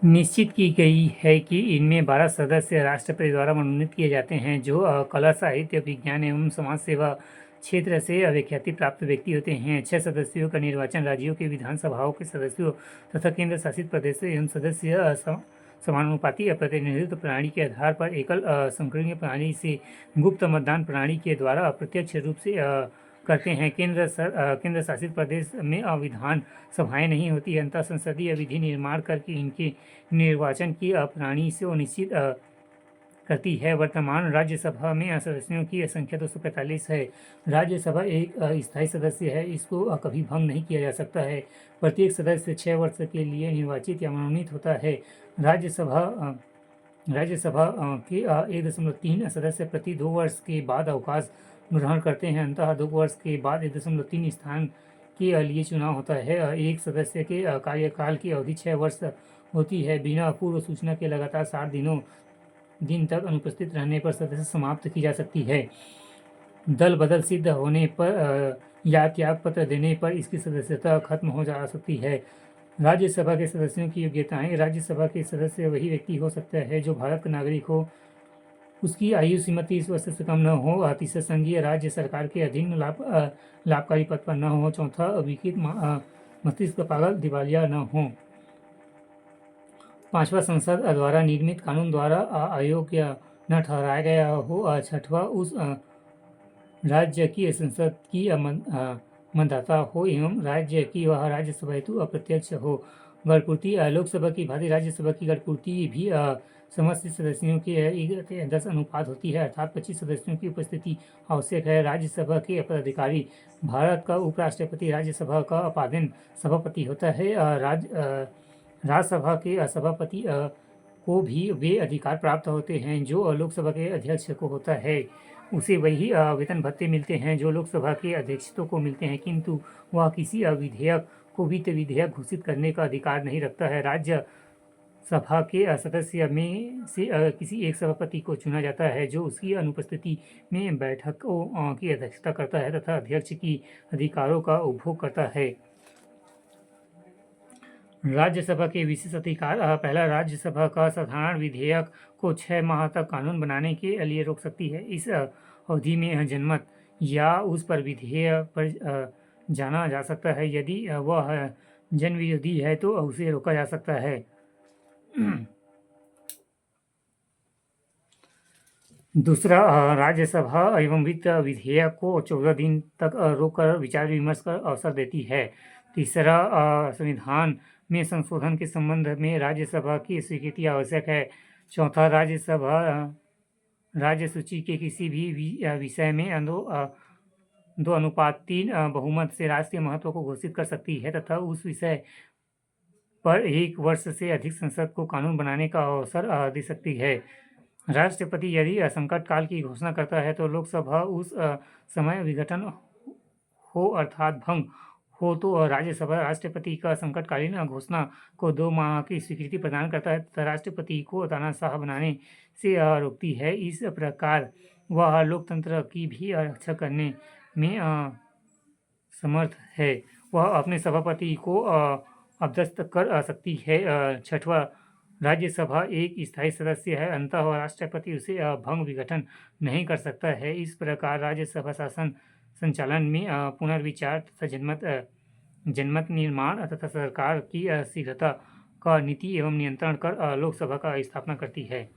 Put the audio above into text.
निश्चित की गई है कि इनमें 12 सदस्य राष्ट्रपति द्वारा मनोनीत किए जाते हैं, जो कला, साहित्य, विज्ञान एवं समाज सेवा क्षेत्र से व्याख्याति प्राप्त व्यक्ति होते हैं। 6 सदस्यों का निर्वाचन राज्यों के विधानसभाओं के सदस्यों तथा केंद्र शासित प्रदेशों एवं सदस्य समानुपाती प्रतिनिधित्व प्रणाली के आधार पर एकल संकीर्ण प्रणाली से गुप्त मतदान प्रणाली के द्वारा अप्रत्यक्ष रूप से करते हैं। केंद्र शासित प्रदेश में विधान सभाएं नहीं होती है, अंतः संसदीय विधि निर्माण करके इनके निर्वाचन की प्रणाली से निश्चित करती है। वर्तमान राज्यसभा में सदस्यों की संख्या 245 है। राज्यसभा एक स्थायी सदस्य है, इसको कभी भंग नहीं किया जा सकता है। प्रत्येक सदस्य 6 वर्ष के लिए निर्वाचित या मनोनीत होता है। राज्यसभा के 1.3 सदस्य प्रति 2 वर्ष के बाद अवकाश ग्रहण करते हैं, अंततः 2 वर्ष के बाद 1.3 स्थान के लिए चुनाव होता है। एक सदस्य के कार्यकाल की अवधि 6 वर्ष होती है। बिना पूर्व सूचना के लगातार 60 दिन तक अनुपस्थित रहने पर सदस्य समाप्त की जा सकती है। दल बदल सिद्ध होने पर या त्याग पत्र देने पर इसकी सदस्यता खत्म हो जा सकती है। राज्यसभा के सदस्यों की योग्यताएं। राज्यसभा के सदस्य वही व्यक्ति हो सकता है जो भारत का नागरिक हो, उसकी आयु सीमा 30 वर्ष से कम न हो, तीसरा संघीय राज्य सरकार के अधीन लाभकारी पद पर न हो, चौथा विकृत मस्तिष्क पागल दिवालिया न हो, पांचवा संसद द्वारा निर्मित कानून द्वारा अयोग्य न ठहराया गया हो, छठवा उस राज्य की संसद की मतदाता हो एवं राज्य की वह राज्यसभा हेतु अप्रत्यक्ष हो। गणपूर्ति। लोकसभा की भांति राज्यसभा की गणपूर्ति भी समस्त सदस्यों के 10 अनुपात होती है, अर्थात 25 सदस्यों की उपस्थिति आवश्यक है। राज्यसभा के पदाधिकारी। भारत का उपराष्ट्रपति राज्यसभा का अपादन सभापति होता है। राज्यसभा के सभापति को भी वे अधिकार प्राप्त होते हैं जो लोकसभा के अध्यक्ष को होता है। उसे वही वेतन भत्ते मिलते हैं जो लोकसभा के अध्यक्षों को मिलते हैं, किंतु वह किसी विधेयक को वित्त विधेयक घोषित करने का अधिकार नहीं रखता है। राज्य सभा के सदस्य में से किसी एक सभापति को चुना जाता है जो उसकी अनुपस्थिति में बैठकों की अध्यक्षता करता है तथा अध्यक्ष की अधिकारों का उपभोग करता है। राज्यसभा के विशेष अधिकार। पहला, राज्यसभा का साधारण विधेयक को 6 माह तक कानून बनाने के लिए रोक सकती है। इस अवधि में जनमत या उस पर विधेयक पर जाना जा सकता है। यदि वह जन विरोधी है तो उसे रोका जा सकता है। दूसरा, राज्यसभा एवं वित्त विधेयक को 14 दिन तक रोककर विचार विमर्श का अवसर देती है। तीसरा, संविधान में संशोधन के संबंध में राज्यसभा की स्वीकृति आवश्यक है। चौथा, राज्यसभा राज्य सूची के किसी भी विषय में 2:3 बहुमत से राष्ट्रीय महत्व को घोषित कर सकती है तथा उस विषय पर 1 वर्ष से अधिक संसद को कानून बनाने का अवसर दे सकती है। राष्ट्रपति यदि संकट काल की घोषणा करता है तो लोकसभा उस समय विघटन हो अर्थात भंग हो तो राज्यसभा राष्ट्रपति का संकटकालीन घोषणा को 2 माह की स्वीकृति प्रदान करता है तथा राष्ट्रपति को तानाशाह बनाने से रोकती है। इस प्रकार वह लोकतंत्र की भी रक्षा करने में समर्थ है। वह अपने सभापति को अपदस्थ कर सकती है। छठवां, राज्यसभा एक स्थायी सदस्य है, अंततः राष्ट्रपति उसे भंग विघटन नहीं कर सकता है। इस प्रकार राज्यसभा शासन संचालन में पुनर्विचार तथा जनमत निर्माण तथा सरकार की शीघ्रता का नीति एवं नियंत्रण कर लोकसभा का स्थापना करती है।